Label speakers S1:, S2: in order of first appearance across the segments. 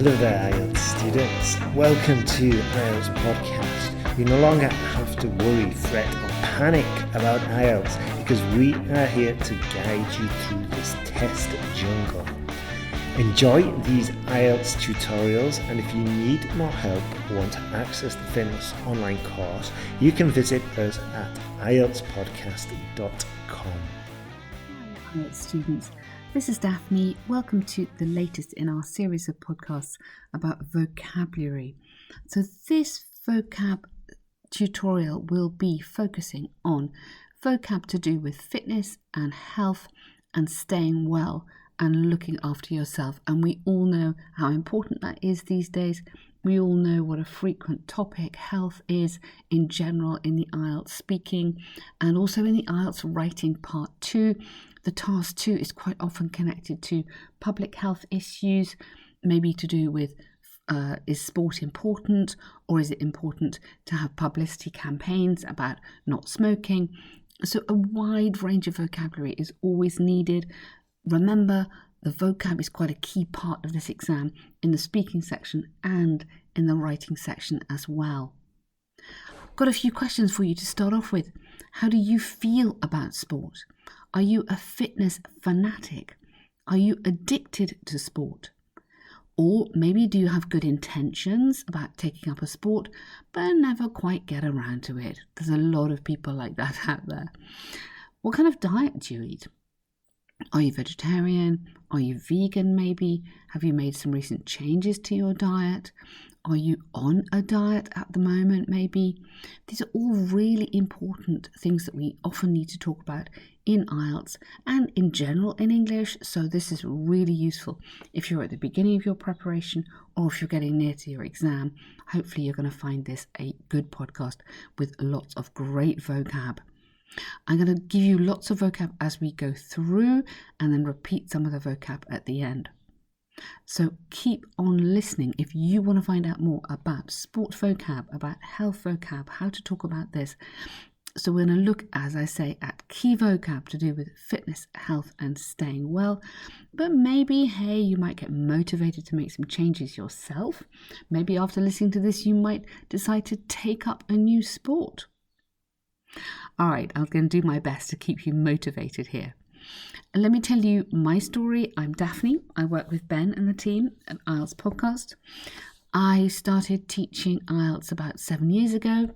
S1: Hello there, IELTS students. Welcome to IELTS Podcast. You no longer have to worry, fret or panic about IELTS because we are here to guide you through this test jungle. Enjoy these IELTS tutorials, and if you need more help or want to access the famous online course, you can visit us at IELTSPodcast.com.
S2: Hi IELTS students. This is Daphne. Welcome to the latest in our series of podcasts about vocabulary. So this vocab tutorial will be focusing on vocab to do with fitness and health and staying well and looking after yourself. And we all know how important that is these days. We all know what a frequent topic health is in general in the IELTS speaking and also in the IELTS writing part 2. The task 2 is quite often connected to public health issues, maybe to do with is sport important, or is it important to have publicity campaigns about not smoking? So a wide range of vocabulary is always needed. Remember, the vocab is quite a key part of this exam in the speaking section and in the writing section as well. I've got a few questions for you to start off with. How do you feel about sport? Are you a fitness fanatic? Are you addicted to sport? Or maybe do you have good intentions about taking up a sport but never quite get around to it? There's a lot of people like that out there. What kind of diet do you eat? Are you vegetarian? Are you vegan maybe? Have you made some recent changes to your diet? Are you on a diet at the moment maybe? These are all really important things that we often need to talk about in IELTS and in general in English. So this is really useful if you're at the beginning of your preparation or if you're getting near to your exam. Hopefully you're going to find this a good podcast with lots of great vocab. I'm going to give you lots of vocab as we go through and then repeat some of the vocab at the end. So keep on listening if you want to find out more about sport vocab, about health vocab, how to talk about this. So we're going to look, as I say, at key vocab to do with fitness, health and staying well. But maybe, hey, you might get motivated to make some changes yourself. Maybe after listening to this, you might decide to take up a new sport. All right, I'm going to do my best to keep you motivated here. Let me tell you my story. I'm Daphne. I work with Ben and the team at IELTS Podcast. I started teaching IELTS about 7 years ago.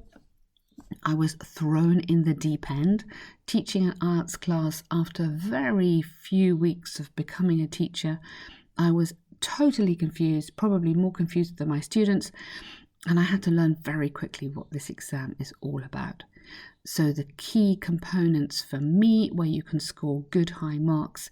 S2: I was thrown in the deep end, teaching an IELTS class after very few weeks of becoming a teacher. I was totally confused, probably more confused than my students, and I had to learn very quickly what this exam is all about. So the key components for me where you can score good high marks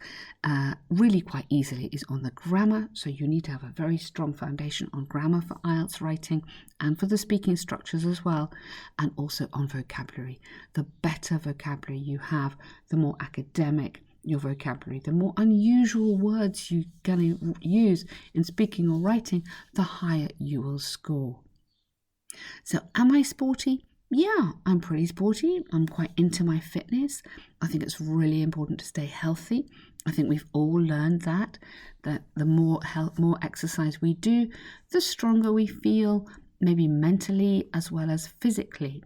S2: really quite easily is on the grammar. So you need to have a very strong foundation on grammar for IELTS writing and for the speaking structures as well, and also on vocabulary. The better vocabulary you have, the more academic your vocabulary, the more unusual words you're going to use in speaking or writing, the higher you will score. So am I sporty? Yeah, I'm pretty sporty. I'm quite into my fitness. I think it's really important to stay healthy. I think we've all learned that the more exercise we do, the stronger we feel, maybe mentally as well as physically.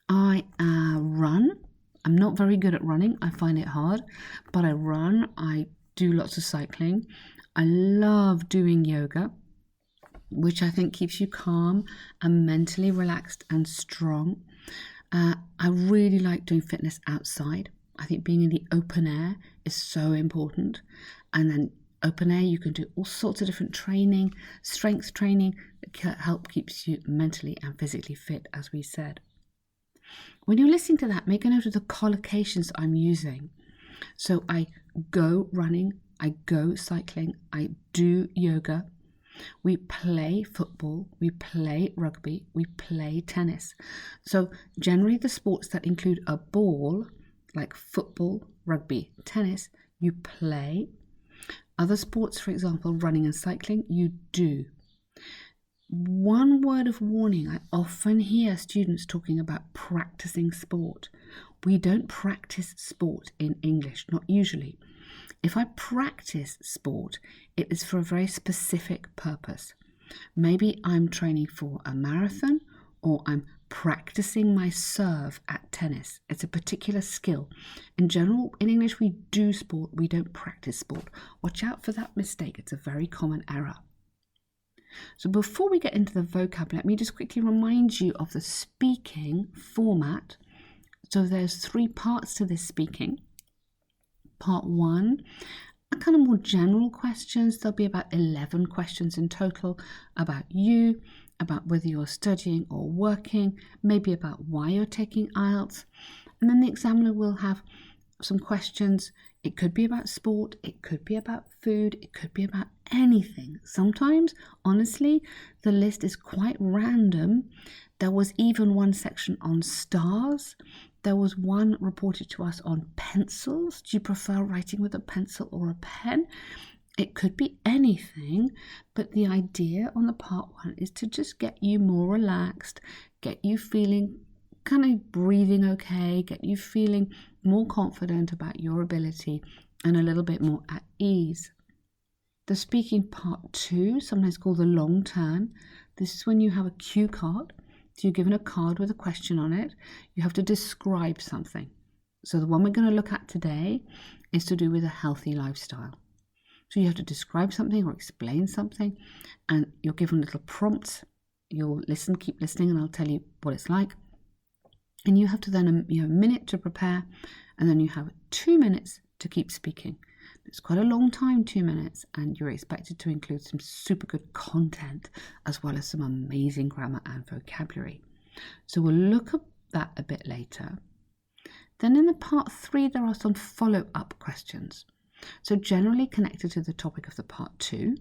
S2: I run. I'm not very good at running. I find it hard, but I run. I do lots of cycling. I love doing yoga, which I think keeps you calm and mentally relaxed and strong. I really like doing fitness outside. I think being in the open air is so important. And then open air, you can do all sorts of different training, strength training that help keeps you mentally and physically fit, as we said. When you're listening to that, make a note of the collocations I'm using. So I go running, I go cycling, I do yoga. We play football, we play rugby, we play tennis. So generally the sports that include a ball, like football, rugby, tennis, you play. Other sports, for example, running and cycling, you do. One word of warning, I often hear students talking about practicing sport. We don't practice sport in English, not usually. If I practice sport, it is for a very specific purpose. Maybe I'm training for a marathon, or I'm practicing my serve at tennis. It's a particular skill. In general, in English, we do sport, we don't practice sport. Watch out for that mistake. It's a very common error. So before we get into the vocab, let me just quickly remind you of the speaking format. So there's 3 parts to this speaking. Part 1 are kind of more general questions. There'll be about 11 questions in total about you, about whether you're studying or working, maybe about why you're taking IELTS. And then the examiner will have some questions. It could be about sport, it could be about food, it could be about anything. Sometimes, honestly, the list is quite random. There was even one section on stars. There was one reported to us on pencils. Do you prefer writing with a pencil or a pen? It could be anything, but the idea on the part 1 is to just get you more relaxed, get you feeling kind of breathing okay, get you feeling more confident about your ability and a little bit more at ease. The speaking part 2, sometimes called the long turn, this is when you have a cue card. So you're given a card with a question on it. You have to describe something. So the one we're going to look at today is to do with a healthy lifestyle. So you have to describe something or explain something, and you're given little prompts. You'll listen, keep listening, and I'll tell you what it's like. And you have to then, a minute to prepare, and then you have 2 minutes to keep speaking. It's quite a long time, 2 minutes, and you're expected to include some super good content as well as some amazing grammar and vocabulary. So we'll look at that a bit later. Then in the part 3, there are some follow-up questions. So generally connected to the topic of the part 2.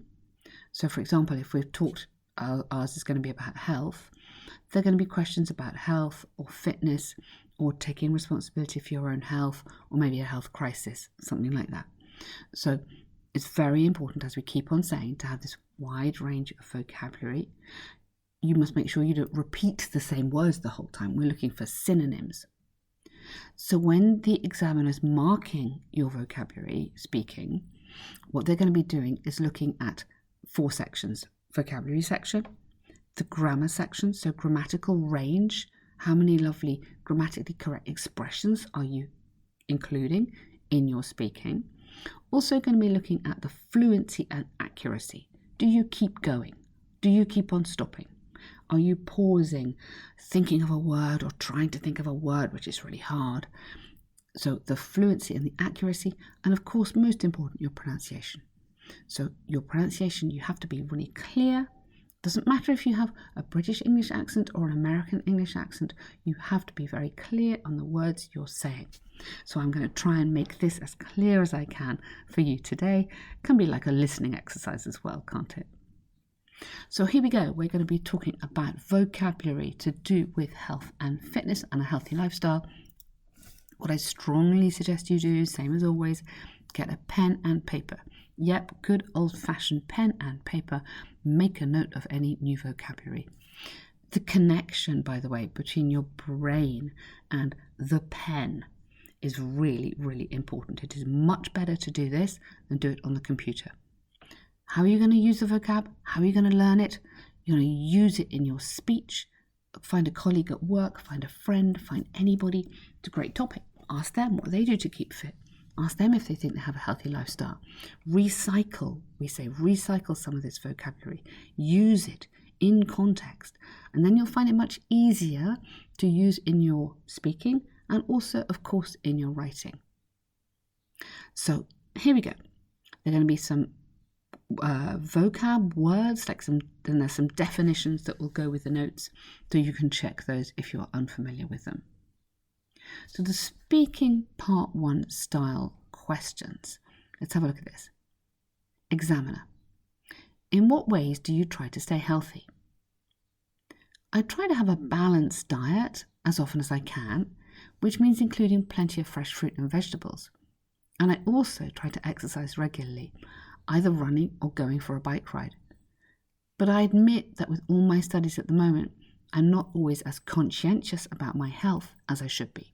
S2: So for example, if we've talked, ours is going to be about health, there are going to be questions about health or fitness or taking responsibility for your own health, or maybe a health crisis, something like that. So it's very important, as we keep on saying, to have this wide range of vocabulary. You must make sure you don't repeat the same words the whole time. We're looking for synonyms. So when the examiner's marking your vocabulary speaking, what they're going to be doing is looking at 4 sections. Vocabulary section, the grammar section, so grammatical range, how many lovely grammatically correct expressions are you including in your speaking. Also going to be looking at the fluency and accuracy. Do you keep going? Do you keep on stopping? Are you pausing, thinking of a word or trying to think of a word, which is really hard? So the fluency and the accuracy, and of course, most important, your pronunciation. So your pronunciation, you have to be really clear. Doesn't matter if you have a British English accent or an American English accent, you have to be very clear on the words you're saying. So I'm going to try and make this as clear as I can for you today. It can be like a listening exercise as well, can't it? So here we go. We're going to be talking about vocabulary to do with health and fitness and a healthy lifestyle. What I strongly suggest you do, same as always, get a pen and paper. Yep, good old-fashioned pen and paper. Make a note of any new vocabulary. The connection, by the way, between your brain and the pen is really, really important. It is much better to do this than do it on the computer. How are you going to use the vocab? How are you going to learn it? You're going to use it in your speech. Find a colleague at work, find a friend, find anybody. It's a great topic. Ask them what they do to keep fit. Ask them if they think they have a healthy lifestyle. Recycle, we say, recycle some of this vocabulary. Use it in context. And then you'll find it much easier to use in your speaking and also, of course, in your writing. So here we go. There are going to be some vocab words, and there's some definitions that will go with the notes, so you can check those if you are unfamiliar with them. So the speaking part 1 style questions. Let's have a look at this. Examiner. In what ways do you try to stay healthy? I try to have a balanced diet as often as I can, which means including plenty of fresh fruit and vegetables. And I also try to exercise regularly, either running or going for a bike ride. But I admit that with all my studies at the moment, I'm not always as conscientious about my health as I should be.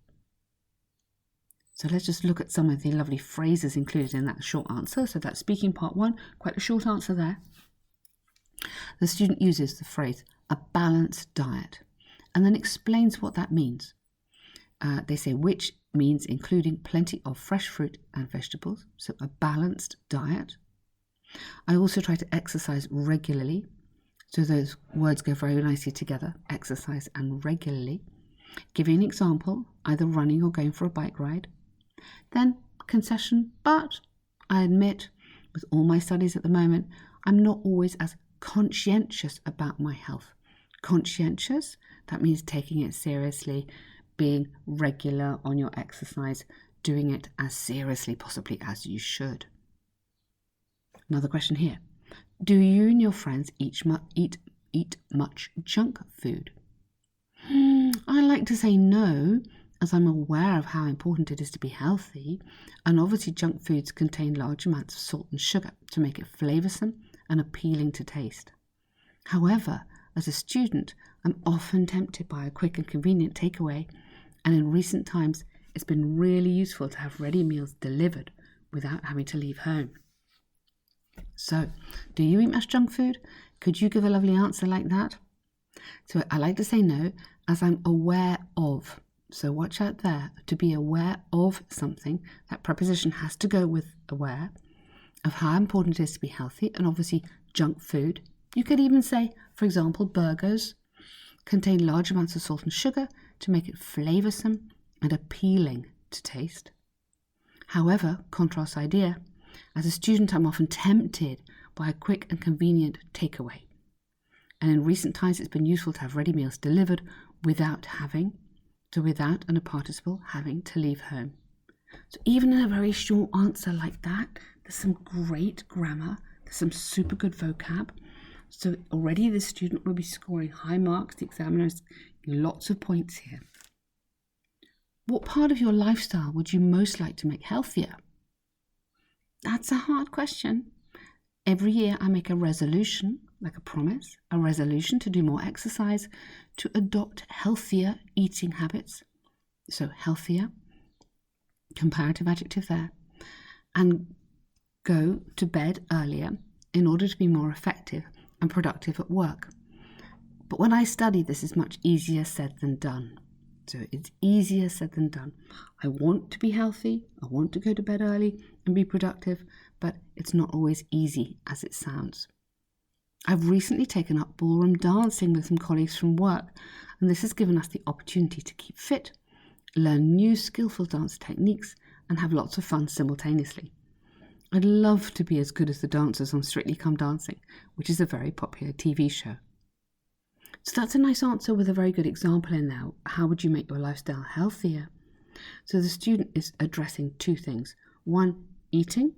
S2: So let's just look at some of the lovely phrases included in that short answer. So that's speaking part 1, quite a short answer there. The student uses the phrase, a balanced diet, and then explains what that means. They say which means including plenty of fresh fruit and vegetables, so a balanced diet. I also try to exercise regularly, so those words go very nicely together, exercise and regularly. Giving an example, either running or going for a bike ride. Then concession, but I admit, with all my studies at the moment, I'm not always as conscientious about my health. Conscientious, that means taking it seriously, being regular on your exercise, doing it as seriously possibly as you should. Another question here. Do you and your friends eat much junk food? I like to say no, as I'm aware of how important it is to be healthy, and obviously junk foods contain large amounts of salt and sugar to make it flavoursome and appealing to taste. However, as a student, I'm often tempted by a quick and convenient takeaway, and in recent times, it's been really useful to have ready meals delivered without having to leave home. So, do you eat much junk food? Could you give a lovely answer like that? So I like to say no, as I'm aware of. So watch out there. To be aware of something, that preposition has to go with aware of how important it is to be healthy, and obviously junk food. You could even say, for example, burgers contain large amounts of salt and sugar to make it flavoursome and appealing to taste. However, contrast idea, as a student I'm often tempted by a quick and convenient takeaway. And in recent times it's been useful to have ready meals delivered without and a participle having to leave home. So even in a very short answer like that, there's some great grammar, there's some super good vocab. So already this student will be scoring high marks. The examiners lots of points here. What part of your lifestyle would you most like to make healthier? That's a hard question. Every year I make a resolution, like a promise, a resolution to do more exercise, to adopt healthier eating habits. So healthier, comparative adjective there, and go to bed earlier in order to be more effective and productive at work. But when I study, this is much easier said than done. So it's easier said than done. I want to be healthy, I want to go to bed early and be productive, but it's not always easy as it sounds. I've recently taken up ballroom dancing with some colleagues from work, and this has given us the opportunity to keep fit, learn new skillful dance techniques, and have lots of fun simultaneously. I'd love to be as good as the dancers on Strictly Come Dancing, which is a very popular TV show. So that's a nice answer with a very good example in there. How would you make your lifestyle healthier? So the student is addressing two things. One, eating,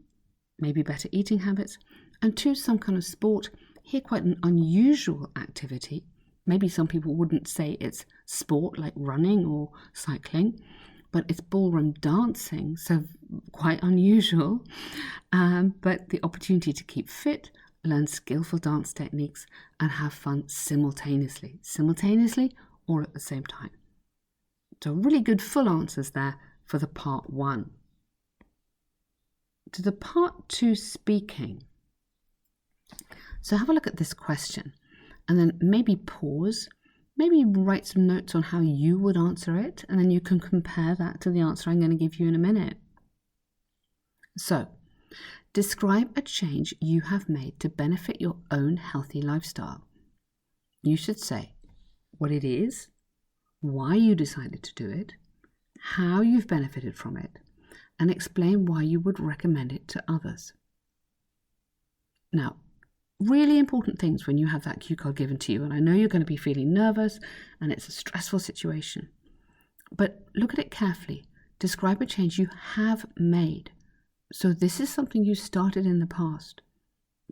S2: maybe better eating habits, and two, some kind of sport. Here, quite an unusual activity. Maybe some people wouldn't say it's sport like running or cycling, but it's ballroom dancing, so quite unusual. But the opportunity to keep fit, learn skillful dance techniques, and have fun simultaneously or at the same time. So really good full answers there for the part 1. To the part 2, speaking. So have a look at this question and then maybe pause, maybe write some notes on how you would answer it, and then you can compare that to the answer I'm going to give you in a minute. So, describe a change you have made to benefit your own healthy lifestyle. You should say what it is, why you decided to do it, how you've benefited from it, and explain why you would recommend it to others. Now, really important things when you have that cue card given to you, and I know you're going to be feeling nervous and it's a stressful situation, but look at it carefully. Describe a change you have made. So this is something you started in the past.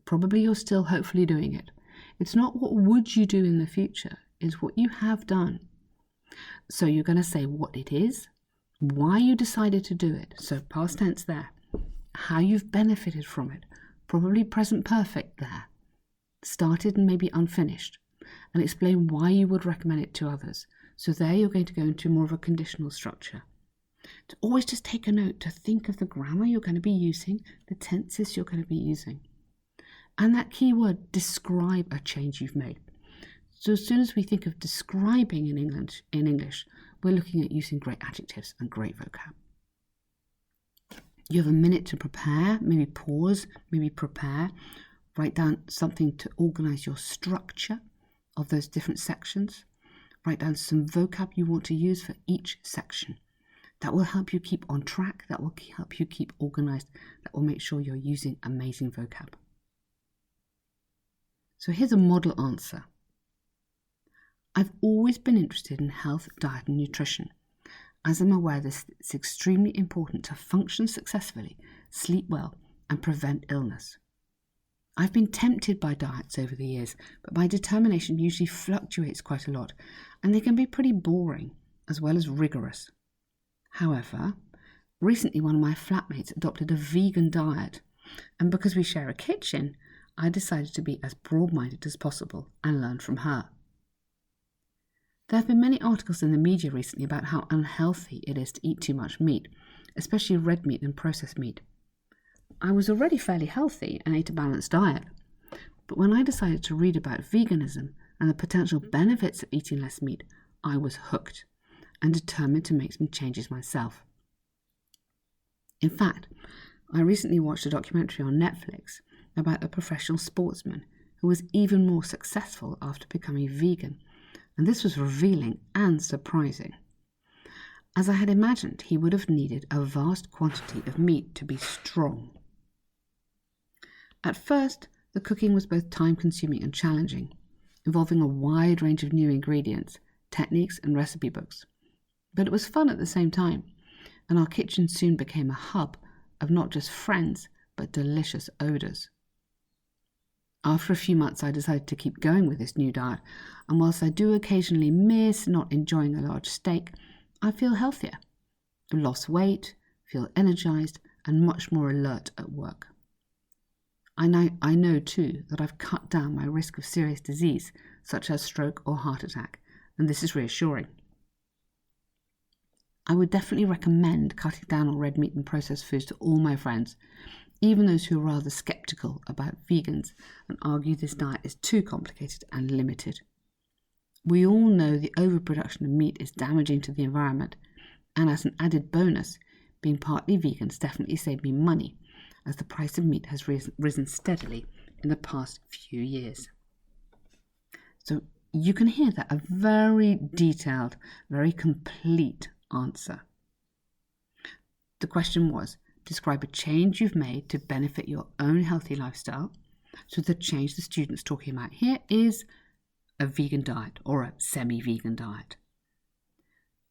S2: Probably you're still hopefully doing it. It's not what would you do in the future, it's what you have done. So you're going to say what it is, why you decided to do it, so past tense there, how you've benefited from it, probably present perfect there, started and maybe unfinished, and explain why you would recommend it to others. So there you're going to go into more of a conditional structure. To always just take a note to think of the grammar you're going to be using, the tenses you're going to be using. And that key word, describe a change you've made. So as soon as we think of describing in English, we're looking at using great adjectives and great vocab. You have a minute to prepare, maybe pause, maybe prepare. Write down something to organise your structure of those different sections. Write down some vocab you want to use for each section. That will help you keep on track, that will help you keep organised, that will make sure you're using amazing vocab. So here's a model answer. I've always been interested in health, diet and nutrition, as I'm aware that it's extremely important to function successfully, sleep well and prevent illness. I've been tempted by diets over the years, but my determination usually fluctuates quite a lot, and they can be pretty boring as well as rigorous. However, recently one of my flatmates adopted a vegan diet, and because we share a kitchen, I decided to be as broad-minded as possible and learn from her. There have been many articles in the media recently about how unhealthy it is to eat too much meat, especially red meat and processed meat. I was already fairly healthy and ate a balanced diet, but when I decided to read about veganism and the potential benefits of eating less meat, I was hooked and determined to make some changes myself. In fact, I recently watched a documentary on Netflix about a professional sportsman who was even more successful after becoming vegan, and this was revealing and surprising. As I had imagined, he would have needed a vast quantity of meat to be strong. At first, the cooking was both time-consuming and challenging, involving a wide range of new ingredients, techniques and recipe books. But it was fun at the same time, and our kitchen soon became a hub of not just friends, but delicious odours. After a few months, I decided to keep going with this new diet, and whilst I do occasionally miss not enjoying a large steak, I feel healthier, lost weight, feel energised, and much more alert at work. I know too that I've cut down my risk of serious disease, such as stroke or heart attack, and this is reassuring. I would definitely recommend cutting down on red meat and processed foods to all my friends, even those who are rather sceptical about vegans and argue this diet is too complicated and limited. We all know the overproduction of meat is damaging to the environment, and as an added bonus, being partly vegan has definitely saved me money, as the price of meat has risen steadily in the past few years. So you can hear that a very detailed, very complete answer. The question was, describe a change you've made to benefit your own healthy lifestyle. So the change the student's talking about here is a vegan diet or a semi-vegan diet.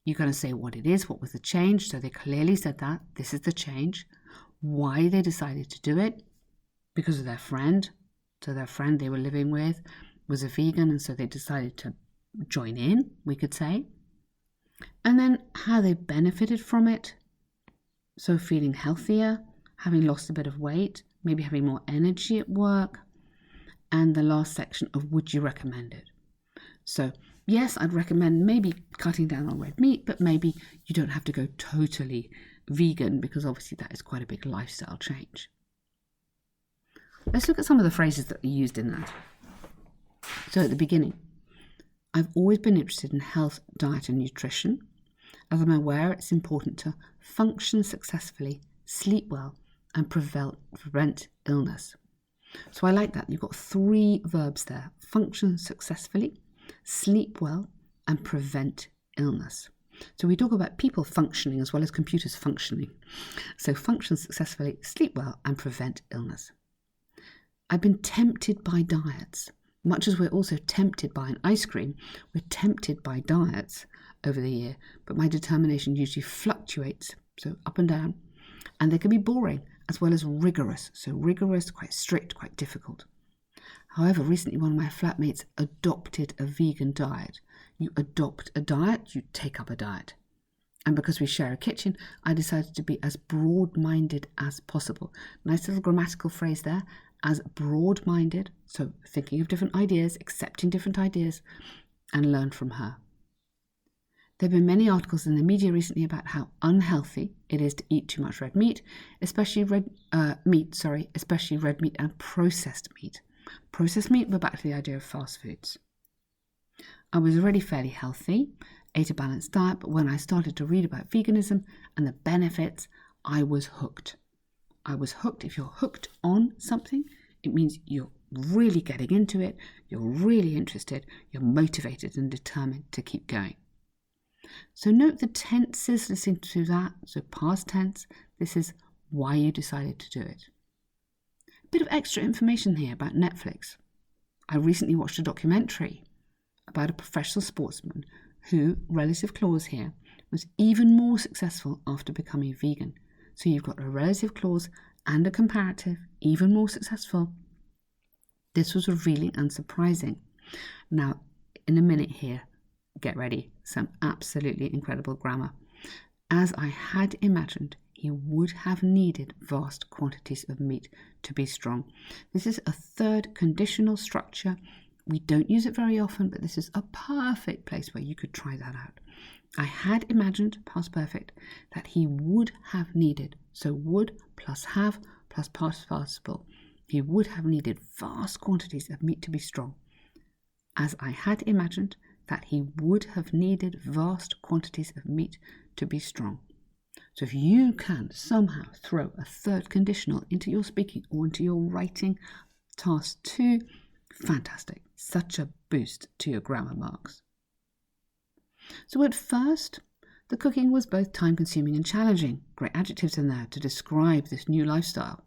S2: You're going to say what it is, what was the change. So they clearly said that this is the change. Why they decided to do it? Because of their friend. So their friend they were living with was a vegan, and so they decided to join in, we could say. And then how they benefited from it. So feeling healthier, having lost a bit of weight, maybe having more energy at work. And the last section of would you recommend it? So yes, I'd recommend maybe cutting down on red meat, but maybe you don't have to go totally vegan, because obviously that is quite a big lifestyle change. Let's look at some of the phrases that are used in that. So at the beginning, I've always been interested in health, diet and nutrition. As I'm aware, it's important to function successfully, sleep well and prevent illness. So I like that. You've got 3 verbs there: function successfully, sleep well and prevent illness. So we talk about people functioning as well as computers functioning. So function successfully, sleep well and prevent illness. I've been tempted by diets. Much as we're also tempted by an ice cream, we're tempted by diets over the year, but my determination usually fluctuates, so up and down, and they can be boring as well as rigorous. So rigorous, quite strict, quite difficult. However, recently one of my flatmates adopted a vegan diet. You adopt a diet, you take up a diet. And because we share a kitchen, I decided to be as broad-minded as possible. Nice little grammatical phrase there, as broad-minded, so thinking of different ideas, accepting different ideas, and learn from her. There have been many articles in the media recently about how unhealthy it is to eat too much red meat, especially red meat and processed meat. Processed meat, we're back to the idea of fast foods. I was already fairly healthy, ate a balanced diet, but when I started to read about veganism and the benefits, I was hooked. I was hooked. If you're hooked on something, it means you're really getting into it, you're really interested, you're motivated and determined to keep going. So note the tenses listening to that. So past tense, this is why you decided to do it. A bit of extra information here about Netflix. I recently watched a documentary about a professional sportsman who, relative clause here, was even more successful after becoming vegan. So you've got a relative clause and a comparative, even more successful. This was revealing and surprising. Now, in a minute here, get ready, some absolutely incredible grammar. As I had imagined, he would have needed vast quantities of meat to be strong. This is a third conditional structure. We don't use it very often, but this is a perfect place where you could try that out. I had imagined, past perfect, that he would have needed, so would plus have plus past participle. He would have needed vast quantities of meat to be strong. As I had imagined that he would have needed vast quantities of meat to be strong. So if you can somehow throw a third conditional into your speaking or into your writing, task 2, fantastic. Such a boost to your grammar marks. So at first, the cooking was both time-consuming and challenging. Great adjectives in there to describe this new lifestyle,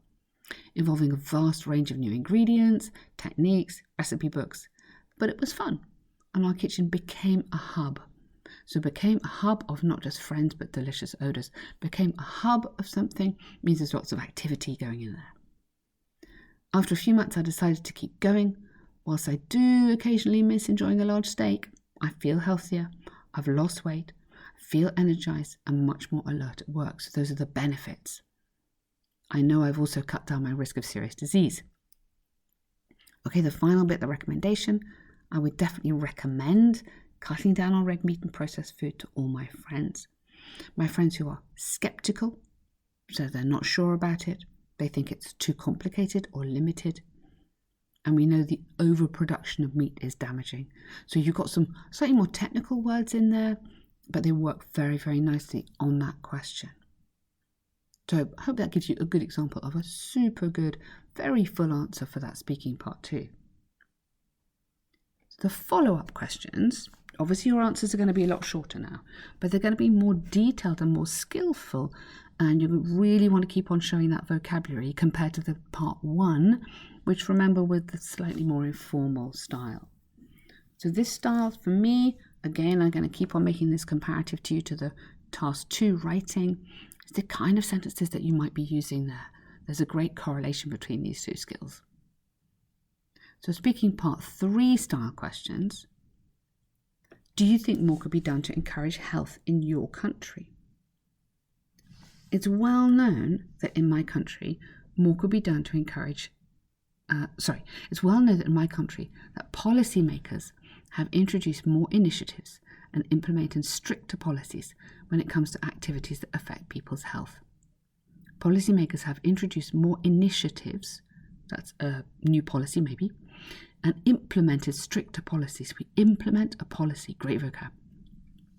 S2: involving a vast range of new ingredients, techniques, recipe books. But it was fun, and our kitchen became a hub. So it became a hub of not just friends, but delicious odours. Became a hub of something, means there's lots of activity going in there. After a few months, I decided to keep going. Whilst I do occasionally miss enjoying a large steak, I feel healthier, I've lost weight, I feel energised and much more alert at work. So those are the benefits. I know I've also cut down my risk of serious disease. Okay, the final bit, the recommendation. I would definitely recommend cutting down on red meat and processed food to all my friends. My friends who are sceptical, so they're not sure about it, they think it's too complicated or limited. And we know the overproduction of meat is damaging. So you've got some slightly more technical words in there, but they work very, very nicely on that question. So I hope that gives you a good example of a super good, very full answer for that speaking part 2. The follow-up questions, obviously your answers are going to be a lot shorter now, but they're going to be more detailed and more skillful, and you really want to keep on showing that vocabulary compared to the part 1, which remember with the slightly more informal style. So this style for me, again, I'm going to keep on making this comparative to you to the task 2 writing. It's the kind of sentences that you might be using there. There's a great correlation between these two skills. So speaking part 3 style questions. Do you think more could be done to encourage health in your country? It's well known that in my country, more could be done to encourage it's well known that in my country that policymakers have introduced more initiatives and implemented stricter policies when it comes to activities that affect people's health. Policymakers have introduced more initiatives, that's a new policy maybe, and implemented stricter policies. We implement a policy, great vocab,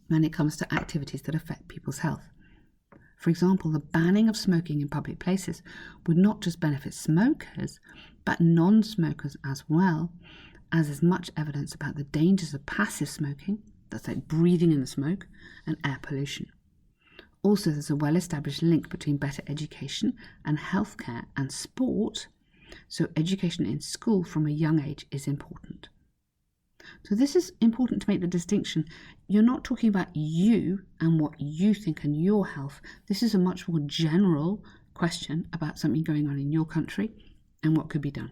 S2: when it comes to activities that affect people's health. For example, the banning of smoking in public places would not just benefit smokers, but non-smokers as well, as there's much evidence about the dangers of passive smoking, that's like breathing in the smoke, and air pollution. Also, there's a well-established link between better education and healthcare and sport, so education in school from a young age is important. So this is important to make the distinction. You're not talking about you and what you think and your health. This is a much more general question about something going on in your country and what could be done.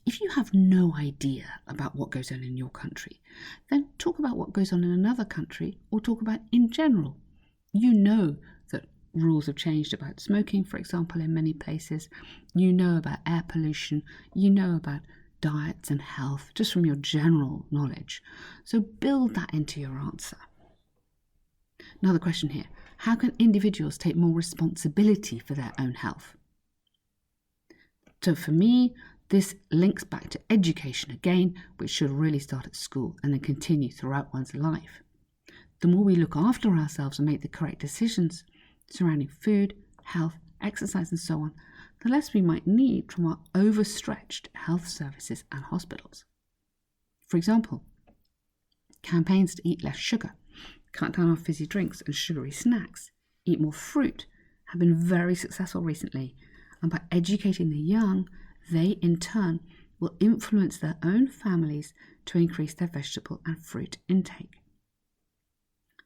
S2: If you have no idea about what goes on in your country, then talk about what goes on in another country or talk about in general. You know that rules have changed about smoking, for example, in many places. You know about air pollution. You know about diets and health, just from your general knowledge. So build that into your answer. Another question here. How can individuals take more responsibility for their own health? So for me, this links back to education again, which should really start at school and then continue throughout one's life. The more we look after ourselves and make the correct decisions surrounding food, health, exercise and so on, the less we might need from our overstretched health services and hospitals. For example, campaigns to eat less sugar, cut down on fizzy drinks and sugary snacks, eat more fruit have been very successful recently, and by educating the young, they in turn will influence their own families to increase their vegetable and fruit intake.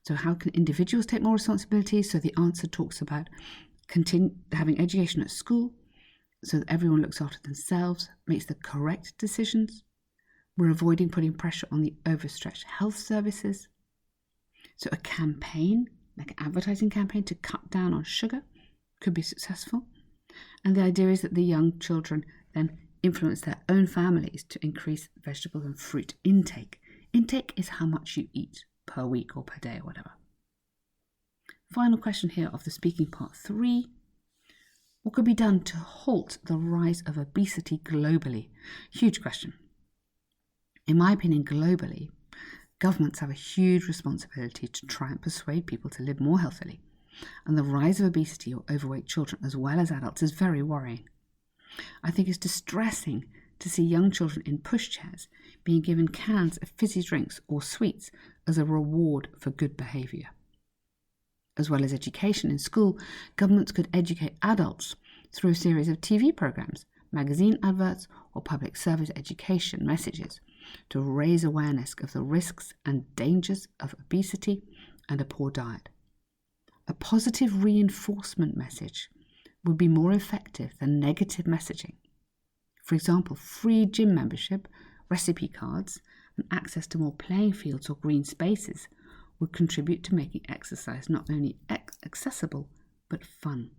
S2: So how can individuals take more responsibility? So the answer talks about having education at school so that everyone looks after themselves, makes the correct decisions. We're avoiding putting pressure on the overstretched health services. So a campaign, like an advertising campaign to cut down on sugar, could be successful. And the idea is that the young children then influence their own families to increase vegetable and fruit intake. Intake is how much you eat per week or per day or whatever. Final question here of the speaking part 3. What could be done to halt the rise of obesity globally? Huge question. In my opinion, globally, governments have a huge responsibility to try and persuade people to live more healthily. And the rise of obesity or overweight children as well as adults is very worrying. I think it's distressing to see young children in pushchairs being given cans of fizzy drinks or sweets as a reward for good behaviour. As well as education in school, governments could educate adults through a series of TV programmes, magazine adverts or public service education messages to raise awareness of the risks and dangers of obesity and a poor diet. A positive reinforcement message would be more effective than negative messaging. For example, free gym membership, recipe cards, and access to more playing fields or green spaces would contribute to making exercise not only accessible, but fun.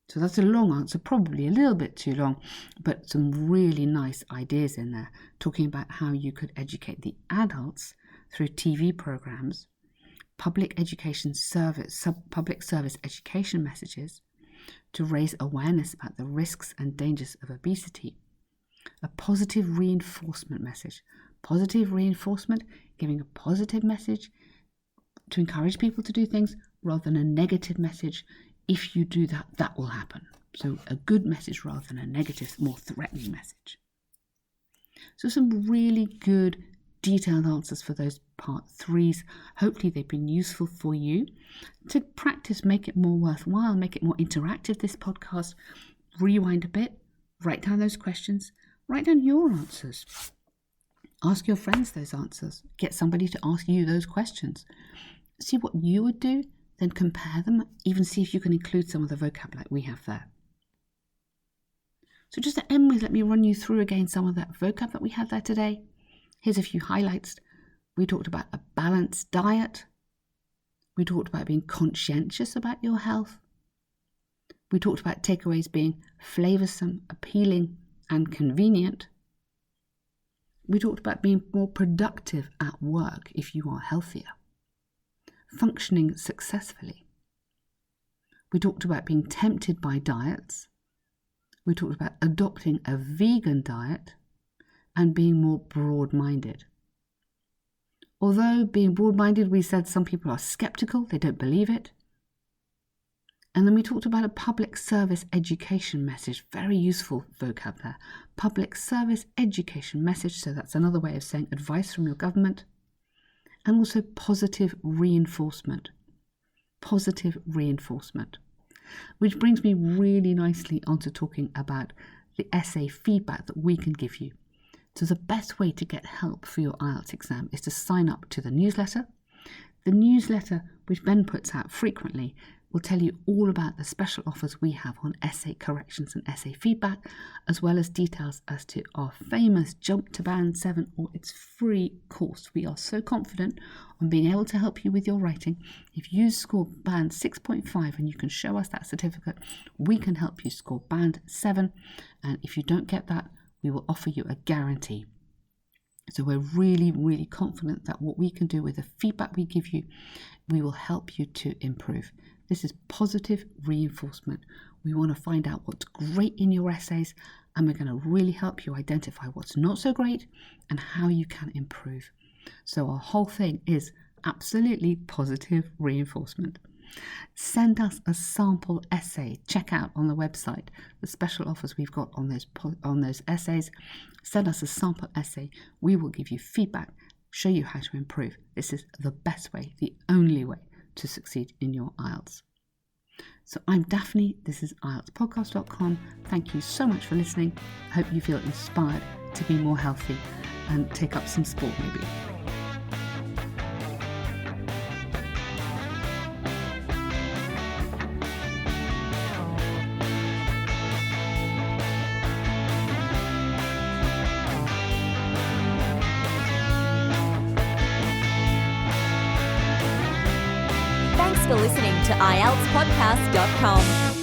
S2: So that's a long answer, probably a little bit too long, but some really nice ideas in there, talking about how you could educate the adults through TV programs, public service education messages to raise awareness about the risks and dangers of obesity. A positive reinforcement message. Positive reinforcement, giving a positive message to encourage people to do things rather than a negative message. If you do that, that will happen. So a good message rather than a negative, more threatening message. So some really good detailed answers for those part 3s. Hopefully they've been useful for you to practice, make it more worthwhile, make it more interactive, this podcast. Rewind a bit, write down those questions, write down your answers. Ask your friends those answers. Get somebody to ask you those questions. See what you would do, then compare them, even see if you can include some of the vocab like we have there. So just to end with, let me run you through again some of that vocab that we had there today. Here's a few highlights. We talked about a balanced diet. We talked about being conscientious about your health. We talked about takeaways being flavoursome, appealing, and convenient. We talked about being more productive at work if you are healthier. Functioning successfully. We talked about being tempted by diets. We talked about adopting a vegan diet and being more broad-minded. Although being broad-minded, we said some people are sceptical, they don't believe it. And then we talked about a public service education message, very useful vocab there. Public service education message, so that's another way of saying advice from your government. And also positive reinforcement. Positive reinforcement. Which brings me really nicely onto talking about the essay feedback that we can give you. So the best way to get help for your IELTS exam is to sign up to the newsletter. The newsletter, which Ben puts out frequently, will tell you all about the special offers we have on essay corrections and essay feedback, as well as details as to our famous Jump to Band 7 or its free course. We are so confident on being able to help you with your writing. If you score Band 6.5 and you can show us that certificate, we can help you score Band 7. And if you don't get that, we will offer you a guarantee. So we're really, really confident that what we can do with the feedback we give you, we will help you to improve. This is positive reinforcement. We want to find out what's great in your essays, and we're going to really help you identify what's not so great and how you can improve. So our whole thing is absolutely positive reinforcement. Send us a sample essay. Check out on the website the special offers we've got on those essays. Send us a sample essay. We will give you feedback, show you how to improve. This is the best way, the only way to succeed in your IELTS. So I'm Daphne. This is IELTSPodcast.com. Thank you so much for listening. I hope you feel inspired to be more healthy and take up some sport maybe.
S3: Thanks for listening to IELTSPodcast.com.